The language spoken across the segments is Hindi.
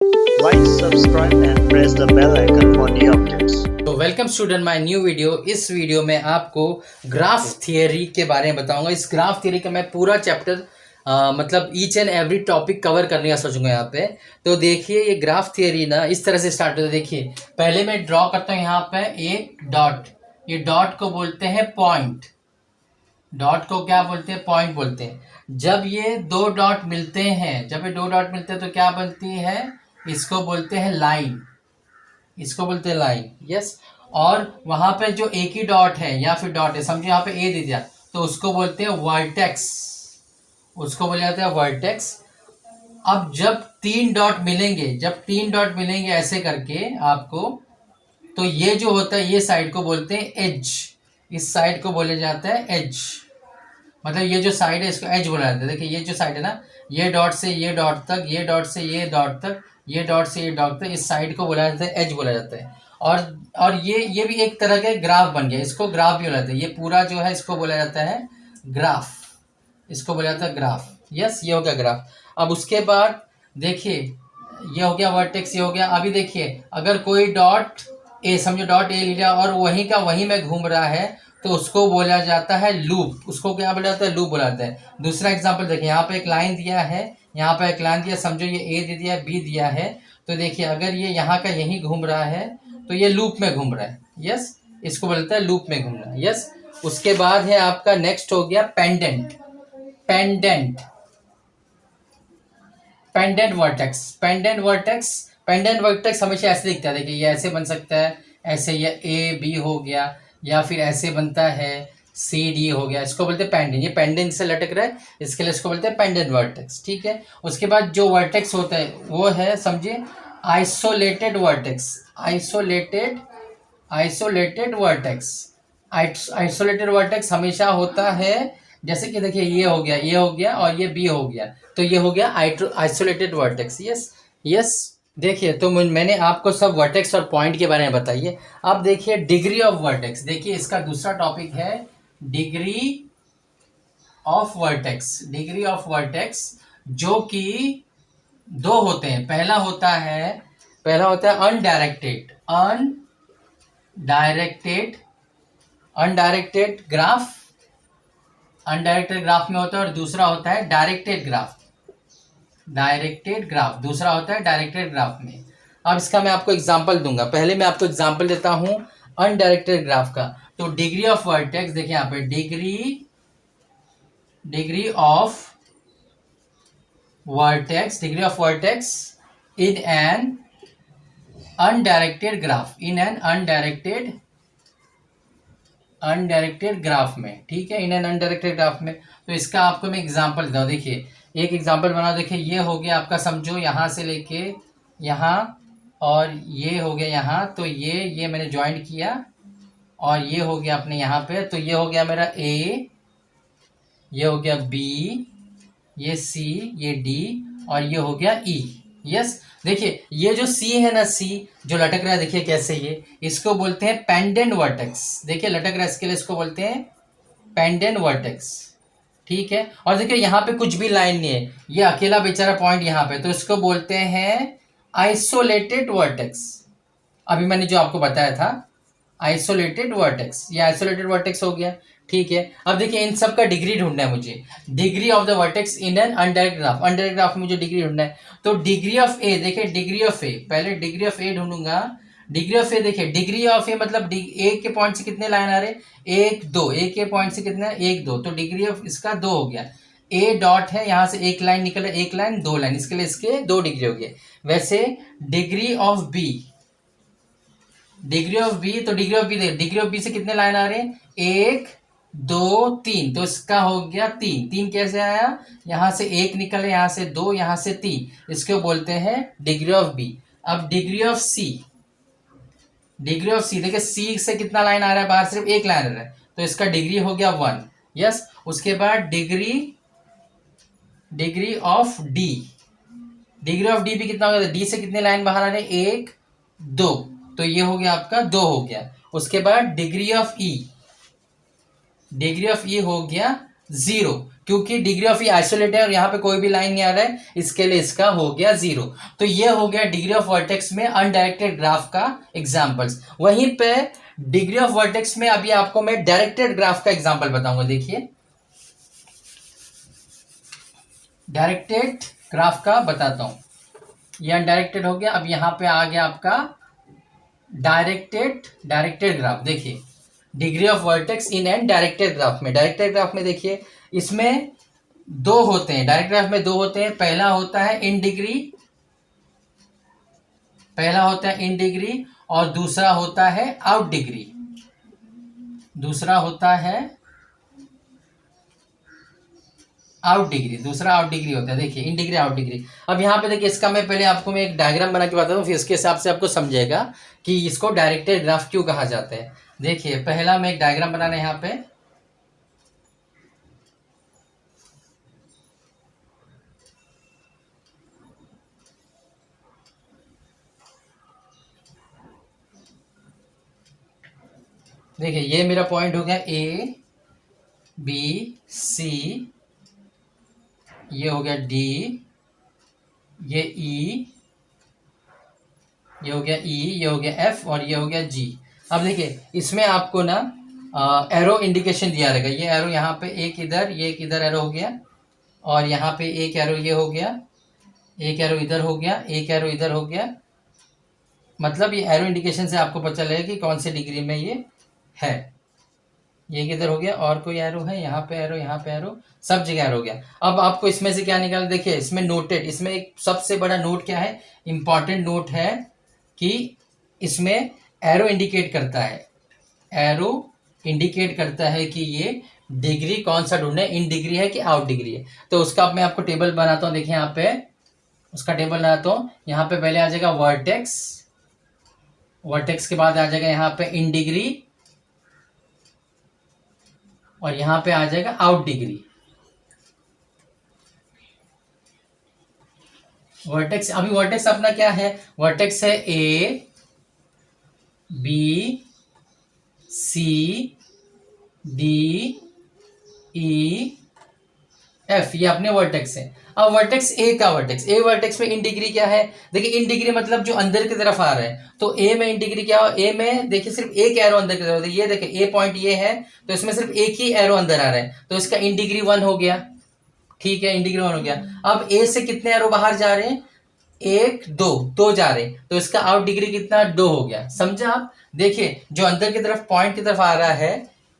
Like, subscribe and press the bell icon for new updates. तो welcome student my new video. इस वीडियो में आपको ग्राफ थियरी के बारे में बताऊंगा। इस ग्राफ थियरी का मैं पूरा चैप्टर मतलब each and every topic cover करने का सोचूंगा यहाँ पे। तो देखिए ये ग्राफ थियरी ना इस तरह से स्टार्ट होता है। देखिए पहले मैं ड्रॉ करता हूँ यहाँ पे एक डॉट। ये डॉट को बोलते हैं पॉइंट। डॉट को क्या बोलते हैं? पॉइंट बोलते हैं। जब ये दो डॉट मिलते हैं, जब ये दो डॉट मिलते हैं तो क्या बनती है? इसको बोलते हैं लाइन। इसको बोलते हैं लाइन। यस। और वहां पे जो एक ही डॉट है या फिर डॉट है, समझो यहाँ पे ए दे दिया तो उसको बोलते हैं वर्टेक्स। उसको बोले जाते हैं वर्टेक्स। अब जब तीन डॉट मिलेंगे, जब तीन डॉट मिलेंगे ऐसे करके आपको, तो ये जो होता है ये साइड को बोलते हैं एज। इस साइड को बोले जाता है एज। मतलब ये जो साइड है इसको एज बोला जाता है। देखिए ये जो साइड है ना, ये डॉट से ये डॉट तक, ये डॉट से ये डॉट तक, ये डॉट से ये डॉट तक, इस साइड को बोला जाता है एज बोला जाता है। और ये भी एक तरह का ग्राफ बन गया। इसको ग्राफ भी बोला जाता है। ये पूरा जो है इसको बोला जाता है ग्राफ। इसको बोला जाता है ग्राफ। यस, ये हो गया ग्राफ। अब उसके बाद देखिए ये हो गया वर्टेक्स, ये हो गया। अभी देखिए अगर कोई डॉट ए, समझो डॉट ए लिया और वहीं का वहीं में घूम रहा है तो उसको बोला जाता है लूप। उसको क्या बोला जाता है? लूप बोला जाता है। दूसरा एग्जांपल देखिए, यहाँ पे एक लाइन दिया है, यहाँ पे एक लाइन दिया, समझो ये ए दे दिया, बी दिया है। तो देखिए अगर ये यहाँ का यहीं घूम रहा है तो ये लूप में घूम रहा है। यस, इसको बोलता है लूप में घूमना। यस। उसके बाद है आपका नेक्स्ट हो गया pendant. Pendant pendant vertex. Pendant vertex, pendant vertex हमेशा ऐसे दिखता है। देखिए ये ऐसे बन सकता है, ऐसे ये ए बी हो गया, या फिर ऐसे बनता है सी डी हो गया। इसको बोलते हैं पेंडेंट। ये पेंडेंट से लटक रहा है, इसके लिए इसको बोलते हैं पेंडेंट वर्टेक्स। ठीक है। उसके बाद जो वर्टेक्स होता है वो है, समझिए, isolated vertex. Isolated isolated vertex. Isolated vertex हमेशा होता है, जैसे कि देखिए ये हो गया, ये हो गया और ये बी हो गया, तो ये हो गया आइसोलेटेड वर्टेक्स। यस। यस। देखिए तो मैंने आपको सब वर्टेक्स और पॉइंट के बारे में बताइए। अब देखिए डिग्री ऑफ वर्टेक्स। देखिए इसका दूसरा टॉपिक है degree of vertex. Degree of vertex जो कि दो होते हैं। पहला होता है undirected. Undirected graph. Undirected graph में होता है। और दूसरा होता है डायरेक्टेड ग्राफ। डायरेक्टेड ग्राफ दूसरा होता है डायरेक्टेड ग्राफ में। अब इसका मैं आपको एग्जांपल दूंगा। पहले मैं आपको एग्जांपल देता हूं अनडायरेक्टेड ग्राफ का। तो डिग्री ऑफ वर्टेक्स देखिए यहाँ पे degree of vertex in N undirected graph. In an undirected graph में। ठीक है, इन एन अनडायरेक्टेड ग्राफ में। तो इसका आपको मैं एग्जांपल देता हूँ। देखिए एक एग्जांपल बना। देखिए ये हो गया आपका, समझो यहाँ से लेके यहाँ, और ये हो गया यहाँ। तो ये मैंने ज्वाइंट किया और ये हो गया अपने यहाँ पे। तो ये हो गया मेरा ए, ये हो गया बी, ये सी, ये डी, और ये हो गया ई। यस। देखिए ये जो सी है ना, सी जो लटक रहा है, देखिए कैसे, ये इसको बोलते हैं पेंडेंट वर्टेक्स। देखिए लटक रहा है, इसके लिए इसको बोलते हैं पेंडेंट वर्टेक्स। ठीक है। और देखिए यहाँ पे कुछ भी लाइन नहीं है, ये अकेला बेचारा पॉइंट यहाँ पे, तो इसको बोलते हैं आइसोलेटेड वर्टेक्स। अभी मैंने जो आपको बताया था आइसोलेटेड वर्टेक्स, ये आइसोलेटेड वर्टेक्स हो गया। ठीक है। अब देखिए इन सब का डिग्री ढूंढना है मुझे। Degree of the vertex in an undirected graph. Undirected graph में मुझे डिग्री ढूंढना है। तो डिग्री ऑफ ए, देखिए डिग्री ऑफ ए, पहले डिग्री ऑफ ए ढूंढूंगा। डिग्री ऑफ ए, देखिए डिग्री ऑफ ए मतलब ए के पॉइंट से कितने लाइन आ रहे? एक दो। ए के पॉइंट से कितने? एक दो। तो डिग्री ऑफ इसका दो हो गया। ए डॉट है, यहाँ से एक लाइन निकल, एक लाइन दो लाइन, इसके लिए इसके दो डिग्री हो गए। वैसे डिग्री ऑफ बी, तो डिग्री ऑफ बी से कितने लाइन आ रहे हैं? एक दो तीन। तो इसका हो गया तीन। तीन कैसे आया? यहाँ से एक निकले, यहाँ से दो, यहाँ से तीन, इसको बोलते हैं डिग्री ऑफ बी। अब डिग्री ऑफ सी, देखिए सी से कितना लाइन आ रहा है? बाहर सिर्फ एक लाइन आ रहा है, तो इसका डिग्री हो गया वन। यस। उसके बाद degree of D. Degree of D भी कितना हो गया? डी से कितने लाइन बाहर आ रहे हैं? एक दो, तो ये हो गया आपका दो हो गया। उसके बाद डिग्री ऑफ ई हो गया जीरो, क्योंकि डिग्री ऑफ ई आइसोलेट है और यहाँ पे कोई भी लाइन नहीं आ रहा है, इसके लिए इसका हो गया 0। तो ये हो गया डिग्री ऑफ वर्टेक्स में अनडायरेक्टेड ग्राफ का एग्जांपल्स। वहीं पे डिग्री ऑफ वर्टेक्स में अभी आपको मैं डायरेक्टेड ग्राफ का एग्जांपल बताऊंगा। देखिए डायरेक्टेड ग्राफ का बताता हूं, ये अनडायरेक्टेड हो गया। अब यहाँ पे आ गया आपका डायरेक्टेड ग्राफ। देखिए degree of vertex in and directed graph में, डायरेक्टेड ग्राफ में देखिए इसमें दो होते हैं, डायरेक्ट ग्राफ में दो होते हैं। पहला होता है इन डिग्री, पहला होता है इन डिग्री और दूसरा होता है आउट डिग्री, दूसरा होता है आउट डिग्री, दूसरा आउट डिग्री होता है। देखिए इन डिग्री आउट डिग्री। अब यहाँ पे देखिए इसका मैं पहले आपको मैं एक डायग्राम बना के बताता हूँ, फिर इसके हिसाब से आपको समझेगा कि इसको डायरेक्टेड ग्राफ क्यों कहा जाता है। देखिए पहला मैं एक डायग्राम बनाना है यहाँ पे। देखिए ये मेरा पॉइंट हो गया ए बी सी, ये हो गया डी, ये ई, ये हो गया ई, ये हो गया एफ और ये हो गया जी। अब देखिए इसमें आपको ना एरो इंडिकेशन दिया रहेगा। ये एरो यहाँ पे एक इधर, ये एक इधर एरो हो गया और यहाँ पे एक एरो ये हो गया, एक एरो इधर हो गया, एक एरो इधर हो गया। मतलब ये एरो इंडिकेशन से आपको पता चलेगा कि कौन से डिग्री में ये है। ये किधर हो गया और कोई एरो है, यहाँ पे एरो, यहाँ पे एरो, सब जगह एरो हो गया। अब आपको इसमें से क्या निकाल, देखिए इसमें नोटेड, इसमें एक सबसे बड़ा नोट क्या है, इंपॉर्टेंट नोट है कि इसमें एरो इंडिकेट करता है, एरो इंडिकेट करता है कि ये डिग्री कौन सा ढूंढना है, इन डिग्री है कि आउट डिग्री है। तो उसका अब मैं आपको टेबल बनाता हूँ। देखिए यहाँ पे उसका टेबल बनाता हूँ। यहाँ पे पहले आ जाएगा वर्टेक्स, वर्टेक्स के बाद आ जाएगा यहाँ पे इन डिग्री और यहां पे आ जाएगा आउट डिग्री। वर्टेक्स, अभी वर्टेक्स अपना क्या है, वर्टेक्स है A B C D E F, ये अपने वर्टेक्स है। अब वर्टेक्स ए का वर्टेक्स, ए वर्टेक्स में इन डिग्री क्या है, देखिए इन डिग्री मतलब जो अंदर की तरफ आ रहा है। तो ए में इन डिग्री क्या हो, ए में देखिए सिर्फ एक एरो अंदर की तरफ, ये देखिए ए पॉइंट ये है तो इसमें सिर्फ एक ही एरो अंदर आ रहा है, तो इसका इन डिग्री 1 हो गया। ठीक है, इन डिग्री 1 हो गया। अब ए से कितने एरो बाहर जा रहे हैं, 1 2 2 जा रहे हैं, तो इसका आउट डिग्री कितना, 2 हो गया। समझा आप। देखिए जो अंदर की तरफ पॉइंट की तरफ आ रहा है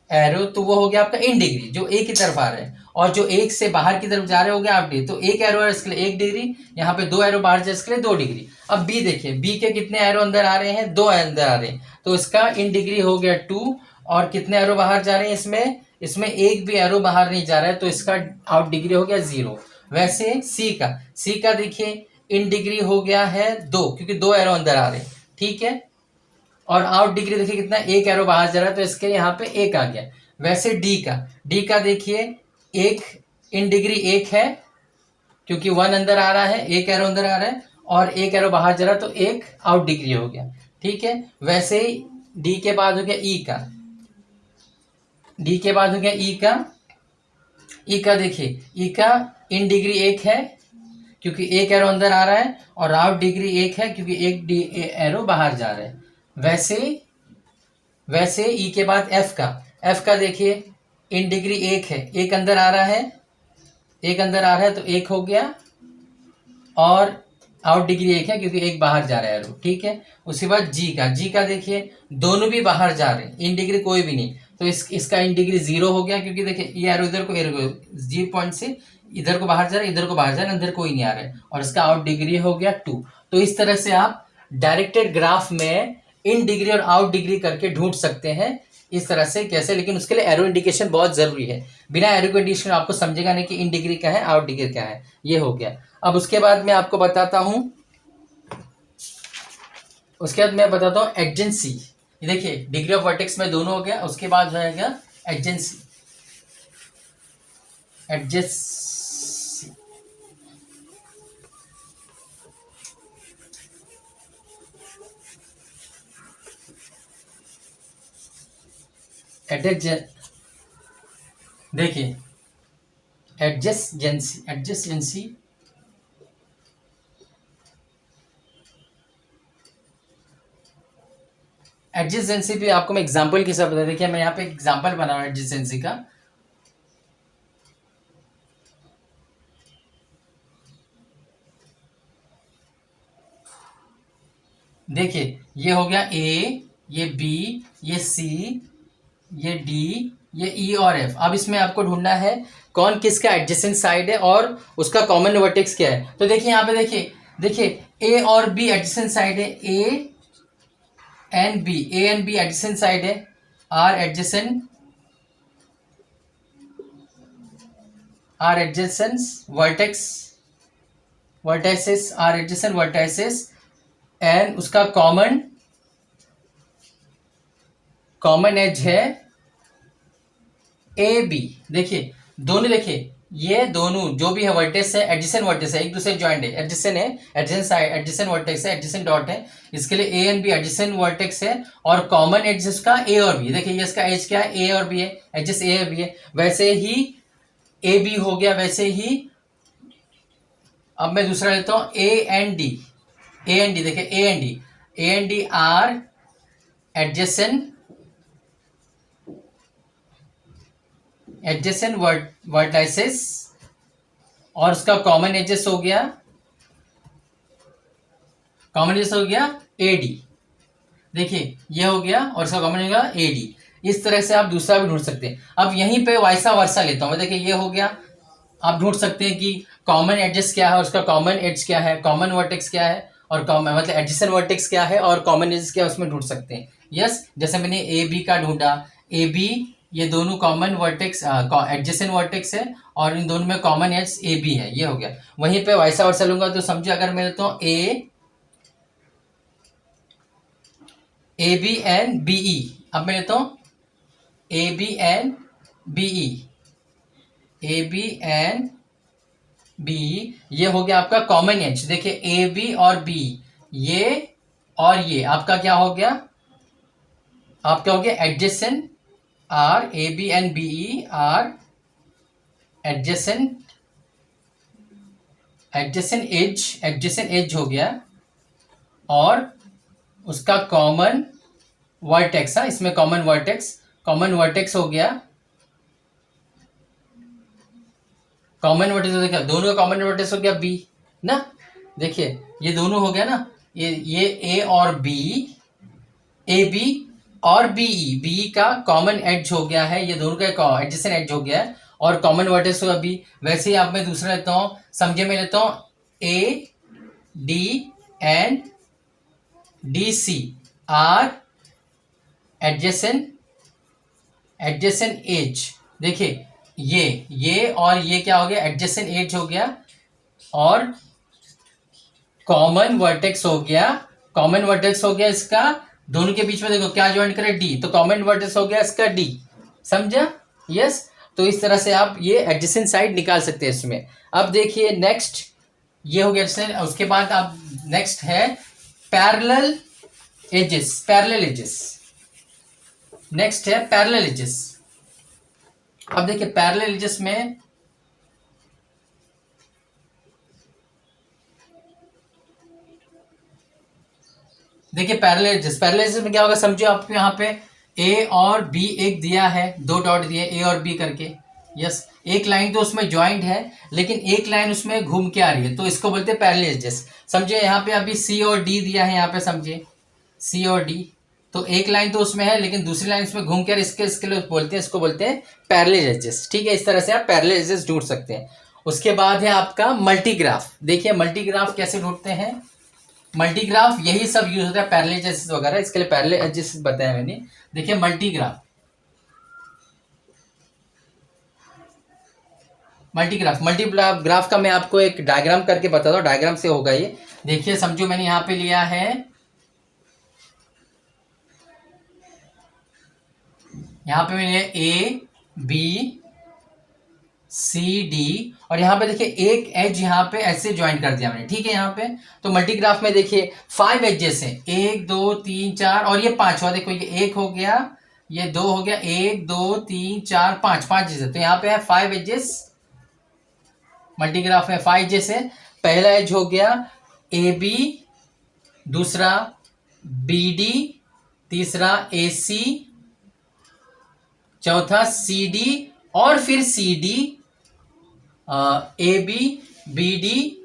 एरो, तो वो हो गया आपका इन डिग्री, जो एक की तरफ आ रहा है, और जो एक से बाहर की तरफ जा रहे हो गया आउट डिग्री। तो एक एरो है इसके लिए 1 डिग्री, यहाँ पे 2 एरो बाहर जाए इसके लिए 2 डिग्री। अब बी देखिए, बी के कितने एरो अंदर आ रहे हैं, 2 अंदर आ रहे हैं, तो इसका इन डिग्री हो गया 2। और कितने एरो बाहर जा रहे हैं इसमें, इसमें एक भी एरो बाहर नहीं जा रहा है, तो इसका आउट डिग्री हो गया 0। वैसे सी का देखिए इन डिग्री हो गया है 2, क्योंकि 2 एरो अंदर आ रहे हैं। ठीक है, और आउट डिग्री देखिए कितना, एक एरो बाहर जा रहा है, तो इसके यहाँ पे 1 आ गया। वैसे डी का देखिए एक इन डिग्री 1 है, क्योंकि 1 अंदर आ रहा है, एक एरो अंदर आ रहा है और एक एरो बाहर जा रहा है, तो 1 आउट डिग्री हो गया। ठीक है, वैसे ही डी के बाद हो गया ई का, डी के बाद हो गया ई का देखिए ई का इन डिग्री 1 है, क्योंकि एक एरो अंदर आ रहा है, और आउट डिग्री 1 है, क्योंकि एक एरो बाहर जा रहा है। वैसे ई के बाद एफ का देखिए इन डिग्री 1 है, एक अंदर आ रहा है, एक अंदर आ रहा है, तो 1 हो गया, और आउट डिग्री 1 है, क्योंकि एक बाहर जा रहा है एरो। ठीक है, उसके बाद जी का देखिए दोनों भी बाहर जा रहे हैं, इन डिग्री कोई भी नहीं, तो इसका इन डिग्री 0 हो गया, क्योंकि देखिए ये एरो इधर को जी पॉइंट से इधर को बाहर जा रहा है, इधर को बाहर जा रहा है, अंदर कोई नहीं आ रहा है, और इसका आउट डिग्री हो गया 2। तो इस तरह से आप डायरेक्टेड ग्राफ में इन डिग्री और आउट डिग्री करके ढूंढ सकते हैं। इस तरह से कैसे, लेकिन उसके लिए एरो इंडिकेशन बहुत जरूरी है। बिना एरो इंडिकेशन आपको समझेगा नहीं कि इन डिग्री क्या है, आउट डिग्री क्या है। ये हो गया। अब उसके बाद मैं आपको बताता हूं, उसके बाद मैं बताता हूं एडजेंसी। देखिए डिग्री ऑफ वर्टेक्स में दोनों हो गया, उसके बाद जाएगा एडजेंसी। देखिए एडजेसेंसी एडजेसेंसी भी आपको मैं एग्जांपल के साथ बता, देखिए मैं यहाँ पे एग्जांपल बना रहा हूँ एडजेसेंसी का। देखिए ये हो गया ए, ये बी, ये सी, ये डी, ये ई और एफ। अब इसमें आपको ढूंढना है कौन किसका एडजेसेंट साइड है और उसका कॉमन वर्टेक्स क्या है। तो देखिए यहाँ पे देखिए ए और बी एडजेसेंट साइड है, A and B adjacent side है, are adjacent vertexes are adjacent vertexes and उसका कॉमन एज है ए बी। देखिए दोनों, देखिए ये दोनों जो भी है वर्टेक्स है, एडजेसेंट वर्टेक्स है, एक दूसरे ज्वाइंट है, एडजेसेंट है, एडजेसेंट वर्टेक्स है, एडजेसेंट डॉट है, इसके लिए A and B adjacent vertex है और कॉमन एज इसका ए और बी। देखिए ये इसका एज क्या है, ए और बी है, एडजेस ए और बी है। वैसे ही ए बी हो गया, वैसे ही अब मैं दूसरा लेता हूं ए एंड डी। देखिए A and D are adjacent vertices और उसका कॉमन एजेस हो गया ए डी। देखिए ये हो गया और इसका कॉमन हो गया ए डी। इस तरह से आप दूसरा भी ढूंढ सकते हैं। अब यहीं पे वाइसा वर्सा लेता हूं मैं। देखिए ये हो गया, आप ढूंढ सकते हैं कि कॉमन एजेस क्या है, उसका कॉमन एज क्या है, कॉमन वर्टेक्स क्या है और कॉमन मतलब एडजेसेंट वर्टेक्स क्या है और कॉमन एजेस क्या है, उसमें ढूंढ सकते हैं। यस, जैसे मैंने ए बी का ढूंढा, ए बी ये दोनों कॉमन वर्टेक्स एडजेसेंट वर्टेक्स है और इन दोनों में कॉमन एज ए बी है, ये हो गया। वहीं पे वैसा वर्सा लूंगा तो समझो, अगर मैं लेता हूँ A B and B E. अब मैं लेता हूँ A B and B E, ये हो गया आपका कॉमन एज। देखिए ए बी और बी, ये और ये आपका क्या हो गया, आपका हो गया adjacent are, A B and B E are adjacent edge हो गया और उसका कॉमन वर्टेक्स, इसमें कॉमन वर्टेक्स हो गया। कॉमन वर्टेक्स हो गया, दोनों का कॉमन वर्टेक्स हो गया बी ना। देखिए ये दोनों हो गया ना, ये ए और बी, ए बी और बी का कॉमन एज हो गया है, ये दोनों का एडजेसेंट एज हो गया है और कॉमन वर्टेक्स होगा बी। वैसे ही आप मैं दूसरा लेता हूँ, समझे मैं लेता हूँ A D and D C are adjacent edge. देखिए ये और ये क्या हो गया, एडजेसेंट एज हो गया और कॉमन वर्टेक्स हो गया इसका। दोनों के बीच में देखो क्या ज्वाइन करे, डी, तो कॉमन वर्टेक्स हो गया इसका डी। समझा? यस। तो इस तरह से आप ये एडजेसेंट साइड निकाल सकते हैं इसमें। अब देखिए नेक्स्ट, ये हो गया। उसके बाद आप नेक्स्ट है पैरेलल एजेस। नेक्स्ट है पैरेलल एजेस। अब देखिए पैरेलल एजेस में देखिए पैरेलल एजेस में क्या होगा, समझो आपको यहाँ पे ए और बी एक दिया है, दो डॉट दिए ए और बी करके। यस, एक लाइन तो उसमें ज्वाइंट है लेकिन एक लाइन उसमें घूम के आ रही है, तो इसको बोलते हैं पैरेलल एजेस। समझे यहाँ पे अभी सी और डी दिया है, यहाँ पे समझे सी और डी, तो एक लाइन तो उसमें है लेकिन दूसरी लाइन उसमें घूम कर इसके लिए इसको बोलते हैं पैरेलल एजेस। ठीक है, इस तरह से आप पैरेलल एजेस ढूंढ सकते हैं। उसके बाद है आपका मल्टीग्राफ। देखिए मल्टीग्राफ कैसे ढूंढते हैं। मल्टीग्राफ यही सब यूज होता है, पैरेलल एजेस वगैरह, इसके लिए पैरेलल एजेस बताया मैंने। देखिए मल्टीग्राफ का मैं आपको एक डायग्राम करके बताता हूँ, डायग्राम से होगा ये। देखिए समझो मैंने यहाँ पे लिया है, यहाँ पे मैंने ए बी सी डी और यहाँ पे देखिए एक एज यहाँ पे ऐसे ज्वाइन कर दिया मैंने। ठीक है, यहाँ पे तो मल्टीग्राफ में देखिए 5 एजेस हैं, 1 2 3 4 और ये 5वां। देखो ये 1 हो गया, ये 2 हो गया, 1 2 3 4 5 एजेस है। तो यहाँ पे है 5 एजेस मल्टीग्राफ में 5 जैसे पहला एज हो गया ए बी, दूसरा बी डी, तीसरा ए सी, चौथा सी डी और फिर C D, A B, B D,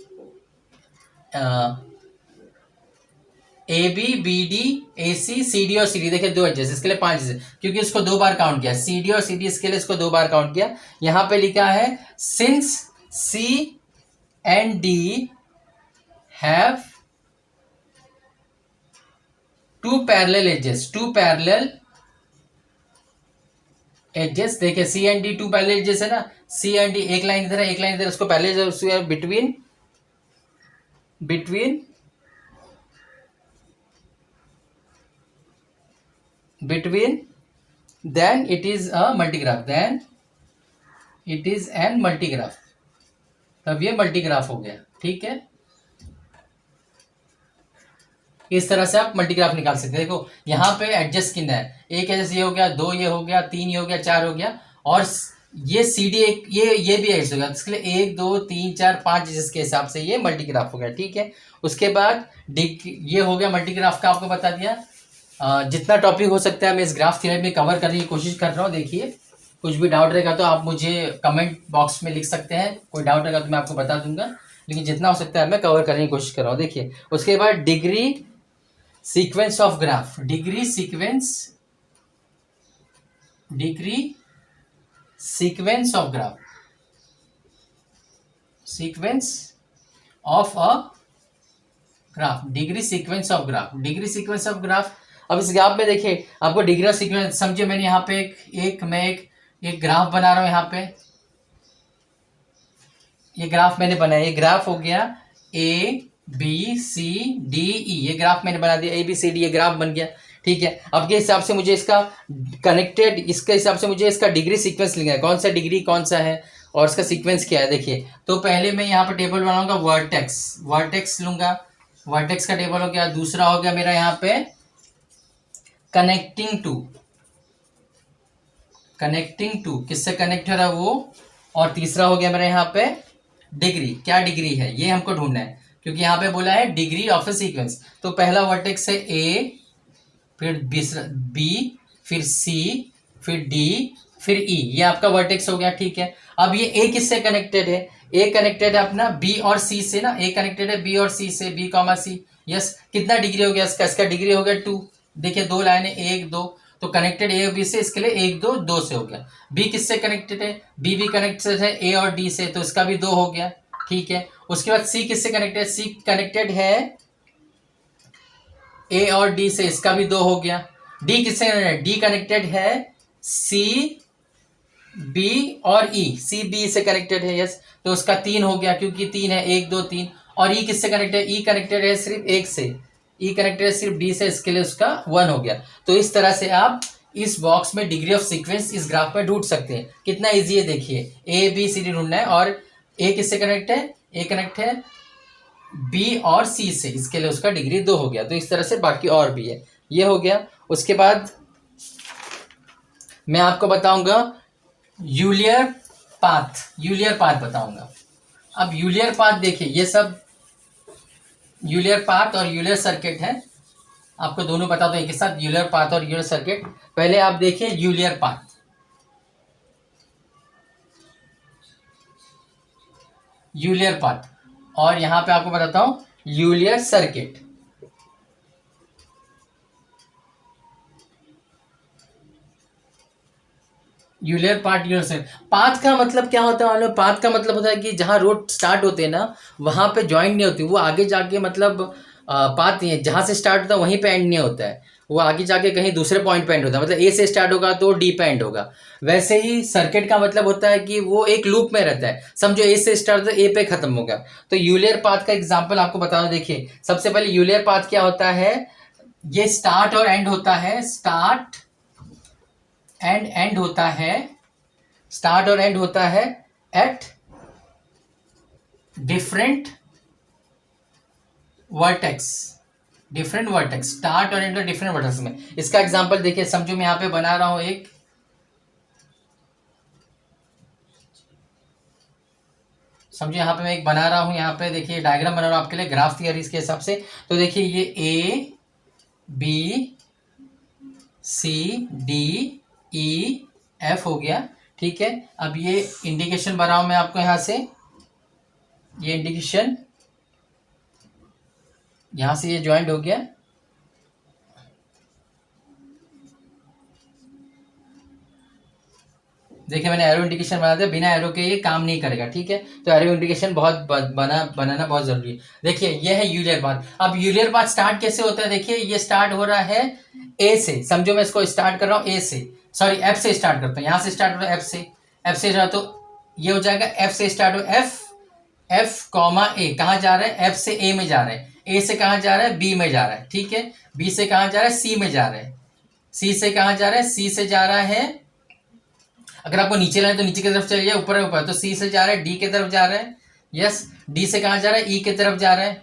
A B, B D, A C, C D और सी डी। देखिए 2 एडजस्ट, इसके लिए 5 जैसे, क्योंकि इसको 2 बार काउंट किया। सी डी और सी डी इसके लिए इसको 2 बार काउंट किया। यहां पे लिखा है since C and D have 2 parallel edges, 2 parallel edges. देखिए C and D 2 parallel edges है ना, सी एंड डी एक लाइन इधर है, एक लाइन इधर, उसको parallel between then it is a multigraph, then it is an multigraph। तब ये मल्टीग्राफ हो गया। ठीक है, इस तरह से आप मल्टीग्राफ निकाल सकते हैं। देखो यहाँ पे एडजस्ट कितना है, एक एडजस्ट ये हो गया, 2 ये हो गया, 3 ये हो गया, 4 हो गया, और ये सी डी एक ये भी एडजस्ट हो गया। इसके लिए 1 2 3 4 5 जिसके हिसाब से ये मल्टीग्राफ हो गया। ठीक है, उसके बाद ये हो गया मल्टीग्राफ का, आपको बता दिया। जितना टॉपिक हो सकता है मैं इस ग्राफ थ्योरी में कवर करने की कोशिश कर रहा हूँ। देखिए कुछ भी डाउट रहेगा तो आप मुझे कमेंट बॉक्स में लिख सकते हैं, कोई डाउट रहेगा तो मैं आपको बता दूंगा, लेकिन जितना हो सकता है मैं कवर करने की कोशिश कर रहा हूँ। देखिए उसके बाद degree sequence of graph, degree sequence of graph, sequence of a graph, degree sequence of graph, degree sequence of graph. अब इस ग्राफ में देखिए आपको डिग्री ऑफ सीक्वेंस समझिए, मैंने यहाँ पे एक ग्राफ बना रहा हूँ। यहाँ पे ये ग्राफ मैंने बनाया, ये ग्राफ हो गया ए बी सी डी ई, ये ग्राफ मैंने बना दिया, ए बी सी डी, ये ग्राफ बन गया। ठीक है, अब के हिसाब से मुझे इसका कनेक्टेड, इसके हिसाब से मुझे इसका डिग्री सीक्वेंस लिखना है, कौन सा डिग्री कौन सा है और इसका सीक्वेंस क्या है। देखिए तो पहले मैं यहाँ पर टेबल बनाऊंगा, वर्टेक्स लूंगा, वर्टेक्स का टेबल हो गया। दूसरा हो गया मेरा यहाँ पे कनेक्टिंग टू, किससे कनेक्ट हो रहा है वो, और तीसरा हो गया मेरा यहाँ पे डिग्री, क्या डिग्री है ये हमको ढूंढना है, क्योंकि यहाँ पे बोला है डिग्री ऑफ ए सीक्वेंस। तो पहला वर्टेक्स है ए, फिर बी, फिर सी, फिर डी, फिर ई, ये आपका वर्टेक्स हो गया। ठीक है, अब ये ए किससे कनेक्टेड है, ए कनेक्टेड है अपना बी और सी से ना, ए कनेक्टेड है बी और सी से, बी कॉमा सी। यस, कितना डिग्री हो गया इसका डिग्री हो गया 2। देखिए 2 लाइनें 1 2, तो कनेक्टेड ए और बी से, इसके लिए 1 2 2 से हो गया। बी किससे कनेक्टेड है, बी भी कनेक्टेड है ए और डी से, तो इसका भी 2 हो गया। ठीक है, उसके बाद सी किससे कनेक्टेड है, सी कनेक्टेड है ए और डी से, इसका भी 2 हो गया। डी किससे कनेक्टेड है, डी कनेक्टेड है सी बी और ई, सी बी से कनेक्टेड है। यस, तो उसका 3 हो गया, क्योंकि 3 है, 1 2 3। और ई किससे कनेक्टेड है, ई कनेक्टेड है सिर्फ 1 से, ई कनेक्टेड है सिर्फ डी से, इसके लिए उसका 1 हो गया। तो इस तरह से आप इस बॉक्स में डिग्री ऑफ सीक्वेंस इस ग्राफ में ढूंढ सकते हैं। कितना इजी है, देखिए ए बी सी डी ढूंढना है, और ए किससे कनेक्ट है, ए कनेक्ट है बी और सी से, इसके लिए उसका डिग्री 2 हो गया। तो इस तरह से बाकी और भी है, ये हो गया। उसके बाद मैं आपको बताऊंगा यूलियर पाथ बताऊंगा। अब यूलियर पाथ देखिए, ये सब यूलियर पाथ और यूलियर सर्किट है, आपको दोनों बता दो एक ही साथ, यूलियर पाथ और यूलियर सर्किट। पहले आप देखिए यूलियर पाथ, और यहां पे आपको बताता हूं Euler circuit. Euler path, Euler circuit. Path का मतलब क्या होता है मालूम है, पाथ का मतलब होता है कि जहां रोड स्टार्ट होते हैं ना, वहां पे ज्वाइंट नहीं होती, वो आगे जाके मतलब पाथ नहीं है, जहां से स्टार्ट होता है वहीं पे एंड नहीं होता है, वो आगे जाके कहीं दूसरे पॉइंट पे एंड होता है। मतलब ए से स्टार्ट होगा तो डी पे एंड होगा। वैसे ही सर्किट का मतलब होता है कि वो एक लूप में रहता है, समझो ए से स्टार्ट होता है, ए पे खत्म होगा। तो यूलियर पाथ का एग्जाम्पल आपको बता दो। देखिए सबसे पहले यूलियर पाथ क्या होता है, ये स्टार्ट और एंड होता है, स्टार्ट और एंड होता है एट डिफरेंट वर्टेक्स, स्टार्ट और एंड डिफरेंट वर्टेक्स में। इसका एग्जांपल देखिए, समझो मैं यहां पे बना रहा हूं एक, समझो यहाँ पे मैं एक बना रहा हूँ, यहाँ पे देखिए डायग्राम बना रहा हूँ आपके लिए ग्राफ थियरीज के हिसाब से। तो देखिए ये A B C D E F हो गया, ठीक है। अब ये इंडिकेशन बना रहा हूँ मैं आपको यहाँ से, ये इंडिकेशन यहाँ से ये ज्वाइंट हो गया। देखिए मैंने एरो इंडिकेशन बना दिया, बिना एरो के ये काम नहीं करेगा, ठीक है। तो एरो इंडिकेशन बहुत बनाना बहुत जरूरी है। देखिए ये है यूलियर पाथ। अब यूलियर पाथ स्टार्ट कैसे होता है, देखिए ये स्टार्ट हो रहा है ए से, समझो मैं इसको स्टार्ट कर रहा हूँ ए से, सॉरी एफ से स्टार्ट करता हूँ, यहाँ से स्टार्ट हो रहा है एफ से तो ये हो जाएगा एफ से स्टार्ट हो, एफ कॉमा ए, कहाँ जा रहा है, एफ से ए में जा रहा है, ए से कहाँ जा रहा है, बी में जा रहा है, ठीक है। बी से कहाँ जा रहा है, सी में जा रहा है, सी से कहाँ जा रहा है, सी से जा रहा है, अगर आपको नीचे लाए तो नीचे की तरफ चलिए, ऊपर है ऊपर, तो सी से जा रहा है, डी की तरफ जा रहा है, यस। डी से कहाँ जा रहा है, ई की तरफ जा रहा है,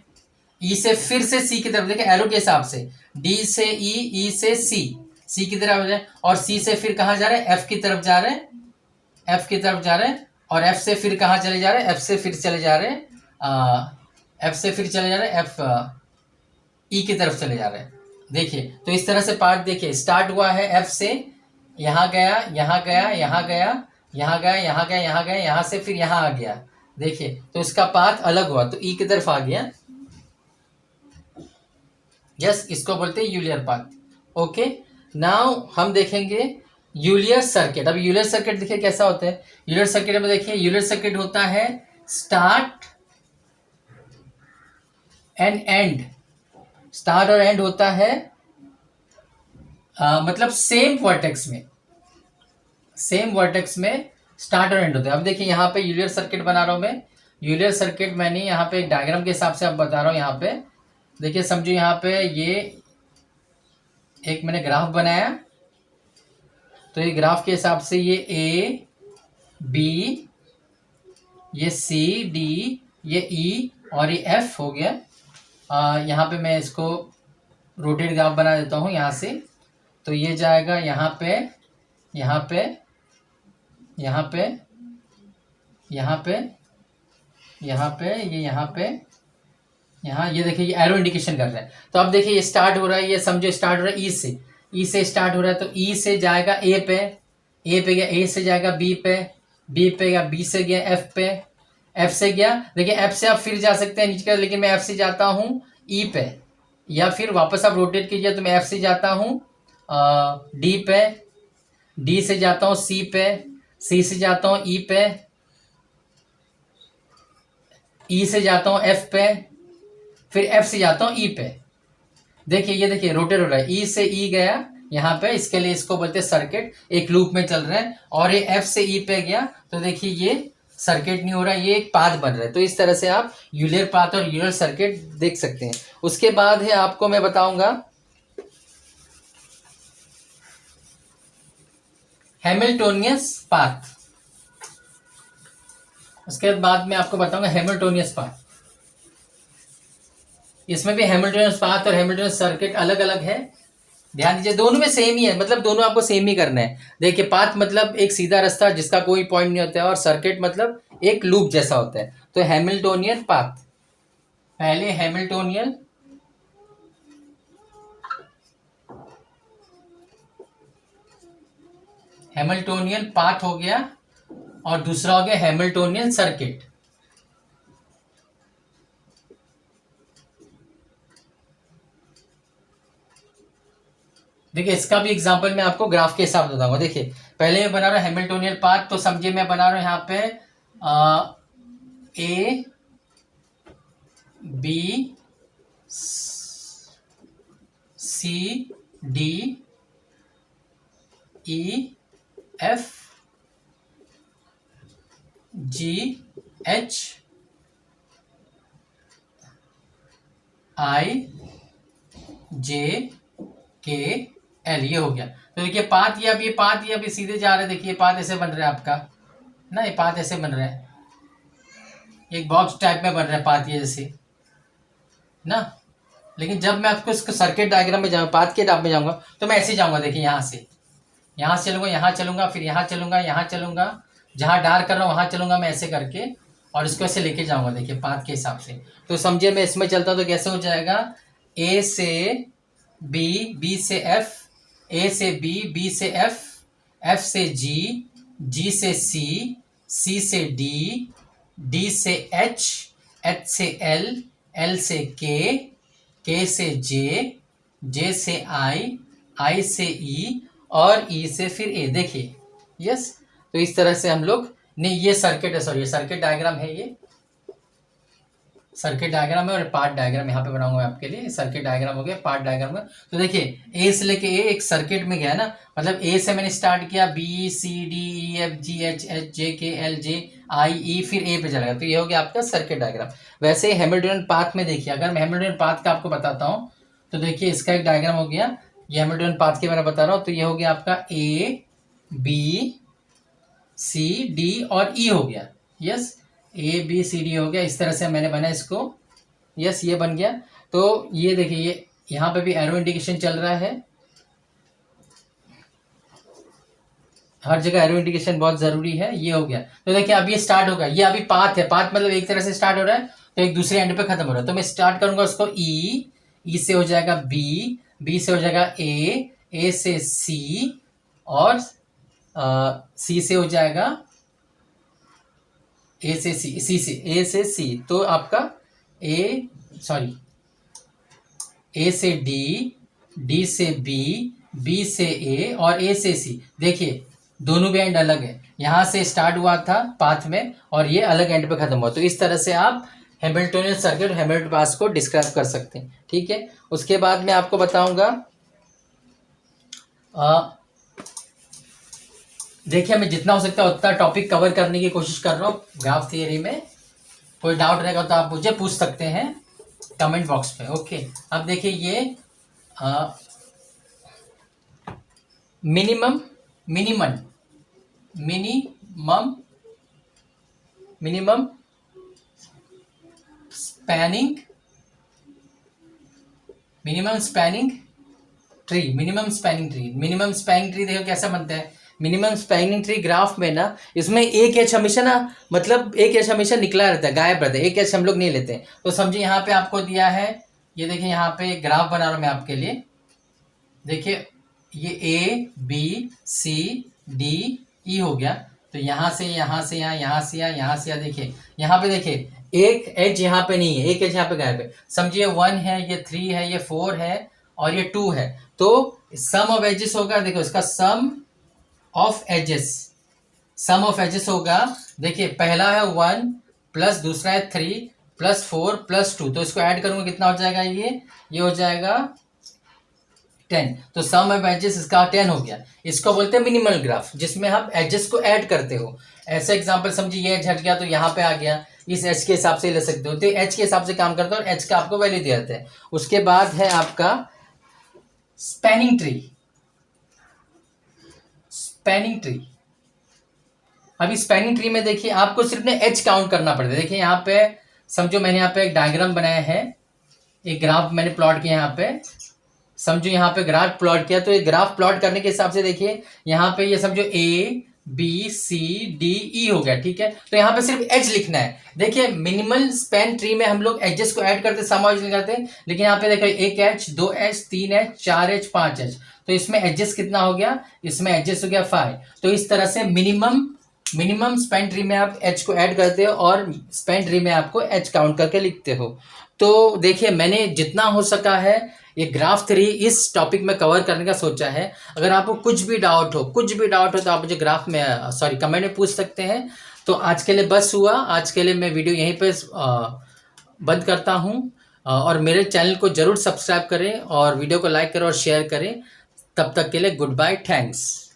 ई से फिर से सी की तरफ, देखिए एरो के हिसाब से, डी से ई से सी की तरफ जाए, और सी से फिर कहाँ जा रहा है, एफ की तरफ जा रहे हैं, एफ की तरफ जा रहे हैं, और एफ से फिर कहाँ चले जा रहे हैं, एफ से फिर चले जा रहे हैं, एफ से फिर चले जा रहे हैं, एफ ई की तरफ चले जा रहे हैं। देखिए तो इस तरह से पार्ट देखिए स्टार्ट हुआ है एफ से, यहाँ गया, यहाँ गया, यहाँ गया, यहाँ गया, यहाँ गया, यहाँ गया, यहाँ से फिर यहाँ आ गया। देखिए तो इसका पाथ अलग हुआ, तो ई की तरफ आ गया, यस, इसको बोलते हैं यूलियर पाथ। ओके, नाउ हम देखेंगे यूलियर सर्किट। अब यूलियर सर्किट देखिए कैसा होता है। यूलियर सर्किट में देखिए, यूलियर सर्किट होता है स्टार्ट एंड एंड, स्टार्ट और एंड होता है मतलब सेम वर्टेक्स में स्टार्ट और एंड होता है। अब देखिए यहाँ पे यूलियर सर्किट बना रहा हूँ मैं, यूलियर सर्किट मैंने यहाँ पे एक डायग्राम के हिसाब से अब बता रहा हूँ। यहाँ पे देखिए, समझो यहाँ पे ये एक मैंने ग्राफ बनाया, तो ये ग्राफ के हिसाब से ये ए बी, ये सी डी, ये ई और ये एफ हो गया। यहाँ पे मैं इसको रोटेट ग्राफ बना देता हूँ यहाँ से, तो ये जाएगा यहाँ पे, यहाँ पे, यहाँ पे, यहाँ पे, यहाँ पे, ये यहाँ पे, यहाँ, ये देखिए ये एरो इंडिकेशन कर रहा है। तो अब देखिए ये स्टार्ट हो रहा है, ये समझो स्टार्ट हो रहा है ई से स्टार्ट हो रहा है, तो ई से जाएगा ए पे गया, ए से जाएगा बी पे गया, बी से गया एफ पे, एफ से गया, देखिए एफ से आप फिर जा सकते हैं नीचे का, लेकिन मैं एफ से जाता हूँ ई पे, या फिर वापस आप रोटेट कीजिए तो मैं एफ से जाता हूँ डी पे, डी से जाता हूँ सी पे, सी से जाता हूँ ई पे, ई से जाता हूँ एफ पे, फिर एफ से जाता हूँ ई पे। देखिए ये देखिए रोटेट हो रहा है, ई से ई गया यहाँ पे, इसके लिए इसको बोलते हैं सर्किट, एक लूप में चल रहा है, और ये एफ से ई पे गया, तो देखिए ये सर्किट नहीं हो रहा है, ये एक पाथ बन रहा है। तो इस तरह से आप यूलियर पाथ और यूलियर सर्किट देख सकते हैं। उसके बाद है आपको मैं बताऊंगा हैमिल्टोनियस पाथ। उसके बाद में आपको बताऊंगा हैमिल्टोनियस पाथ। इसमें भी हैमिल्टोनियस पाथ और हैमिल्टोनियस सर्किट अलग अलग है, ध्यान दीजिए, दोनों में सेम ही है, मतलब दोनों आपको सेम ही करना है। देखिए पाथ मतलब एक सीधा रास्ता जिसका कोई पॉइंट नहीं होता है, और सर्किट मतलब एक लूप जैसा होता है। तो हैमिल्टोनियन पाथ, पहले हैमिल्टोनियन पाथ हो गया, और दूसरा हो गया हैमिल्टोनियन सर्किट। देखिए इसका भी एग्जांपल मैं आपको ग्राफ के हिसाब से बताऊंगा। देखिए पहले मैं बना रहा हूँ हैमिल्टोनियन पाथ, तो समझिए मैं बना रहा हूँ यहाँ पे A B C D E F G H I J K L, ये हो गया। तो देखिए पाथ, ये अभी सीधे जा रहे हैं, देखिए पाथ ऐसे बन रहा है आपका ना, ये पाथ ऐसे बन रहा है, एक बॉक्स टाइप में बन रहा है पाथ ये जैसे ना। लेकिन जब मैं आपको इसको सर्किट डायग्राम में जाऊँ, पाथ के डायग्राम में जाऊँगा, तो मैं ऐसे जाऊँगा। देखिए यहाँ से चलूँगा, यहाँ चलूँगा, फिर यहाँ चलूँगा, यहाँ चलूँगा, जहाँ डार्क कर रहा हूँ वहाँ चलूँगा मैं ऐसे करके, और इसको ऐसे लेके जाऊंगा, देखिए पाथ के हिसाब से। तो समझिए मैं इसमें चलता हूँ तो कैसे हो जाएगा, ए से बी, बी से एफ, ए से बी, बी से एफ, एफ से जी, जी से सी, सी से डी, डी से एच, एच से एल, एल से के से जे, जे से आई से ई और ई से फिर ए। देखिए यस, तो इस तरह से हम लोग, नहीं ये सर्किट है, सॉरी ये सर्किट डायग्राम है, ये सर्किट डायग्राम है और पार्ट डायग्राम यहाँ पे बनाऊंगा मैं आपके लिए। सर्किट डायग्राम हो गया, पार्ट डायग्राम है। तो देखिए ए से लेके ए एक सर्किट में गया ना, मतलब ए से मैंने स्टार्ट किया, B C D E F G H H J K L जे आई ई, फिर ए पे चला गया। तो ये हो गया आपका सर्किट डायग्राम। वैसे हैमिल्टनियन पाथ में देखिए, अगर मैं हैमिल्टनियन पाथ का आपको बताता हूँ तो देखिए इसका एक डायग्राम हो गया, ये हैमिल्टनियन पाथ के मैं बता रहा हूँ। तो ये हो गया आपका ए बी सी डी और ई हो गया, yes A B C D हो गया। इस तरह से मैंने बनाया इसको, यस ये बन गया। तो ये देखिए ये यहाँ पे भी एरो इंडिकेशन चल रहा है, हर जगह एरो इंडिकेशन बहुत जरूरी है। ये हो गया, तो देखिए अब ये स्टार्ट होगा, ये अभी पाथ है, पाथ मतलब एक तरह से स्टार्ट हो रहा है तो एक दूसरे एंड पे खत्म हो रहा है। तो मैं स्टार्ट करूंगा उसको ई से हो जाएगा बी, बी से हो जाएगा ए से सी और सी से हो जाएगा ए से सी, सी से ए से सी, तो आपका ए सॉरी ए से डी, डी से बी, बी से ए और ए से सी। देखिए दोनों भी एंड अलग है, यहाँ से स्टार्ट हुआ था पाथ में और ये अलग एंड पे खत्म हुआ। तो इस तरह से आप हैमिल्टनियन सर्किट, हैमिल्टन पाथ को डिस्क्राइब कर सकते हैं, ठीक है। उसके बाद मैं आपको बताऊंगा, देखिए मैं जितना हो सकता है उतना टॉपिक कवर करने की कोशिश कर रहा हूँ ग्राफ थियरी में। कोई डाउट रहेगा तो आप मुझे पूछ सकते हैं कमेंट बॉक्स पे, ओके। अब देखिए ये minimum minimum minimum minimum spanning, minimum spanning tree, minimum spanning tree, minimum spanning tree देखो कैसा बनता है। मिनिमम स्पैनिंग ट्री ग्राफ में ना, इसमें एक एच हमेशा ना, मतलब एक एच हमेशा निकला रहता है, गायब रहता है, एक एच हम लोग नहीं लेते हैं। तो समझिए यहाँ पे आपको दिया है, ये देखिए यहाँ पे ग्राफ बना रहा हूँ मैं आपके लिए। देखिए ये ए बी सी डी ई हो गया, तो यहाँ से यहाँ से यहाँ, यहाँ से यहाँ, यहाँ से यहाँ। देखिए यहाँ पे देखिए एक एज यहाँ पे नहीं है, एक एज यहाँ पे गायब है। समझिए 1 है, ये 3 है, ये 4 है और ये 2 है। तो सम ऑफ एजेस होगा, देखो इसका sum of edges, sum of edges होगा। देखिए पहला है 1 प्लस दूसरा है 3 प्लस 4 प्लस 2, तो इसको ऐड करूंगा कितना हो जाएगा, ये हो जाएगा 10। तो सम ऑफ एजेस इसका 10 हो गया। इसको बोलते हैं मिनिमल ग्राफ, जिसमें आप एजेस को ऐड करते हो। ऐसा एग्जांपल समझिए ये एज हट गया तो यहाँ पे आ गया, इस एच के हिसाब से ले सकते हो। तो एच के हिसाब से काम करता है और एच का आपको वैल्यू दिया जाता है। उसके बाद है आपका स्पैनिंग ट्री, स्पैनिंग ट्री। अभी स्पैनिंग ट्री में देखिए आपको सिर्फ ने एच काउंट करना पड़ता है। देखिए यहाँ पे समझो मैंने यहाँ पे एक डायग्राम बनाया है, एक ग्राफ मैंने प्लॉट किया यहाँ पे। समझो यहाँ पे ग्राफ प्लॉट किया, तो ये ग्राफ प्लॉट करने के हिसाब से देखिए यहाँ पे ये समझो ए बी सी डी ई हो गया, ठीक है। तो यहाँ पे सिर्फ एच लिखना है। देखिए मिनिमल स्पैन ट्री में हम लोग एजेस को ऐड करते, समायोजन करते हैं, लेकिन यहाँ पे देखो 1 H 2 H 3 H 4 H 5 H, तो इसमें एजेस कितना हो गया, इसमें एजेस हो गया 5। तो इस तरह से मिनिमम स्पैन ट्री में आप एच को ऐड करते हो और स्पैन ट्री में आपको एच काउंट करके लिखते हो। तो देखिए मैंने जितना हो सका है ये ग्राफ थ्योरी इस टॉपिक में कवर करने का सोचा है। अगर आपको कुछ भी डाउट हो तो आप मुझे ग्राफ में कमेंट में पूछ सकते हैं। तो आज के लिए बस हुआ, आज के लिए मैं वीडियो यहीं पे बंद करता हूँ। और मेरे चैनल को जरूर सब्सक्राइब करें और वीडियो को लाइक करें और शेयर करें। तब तक के लिए गुड बाय, थैंक्स।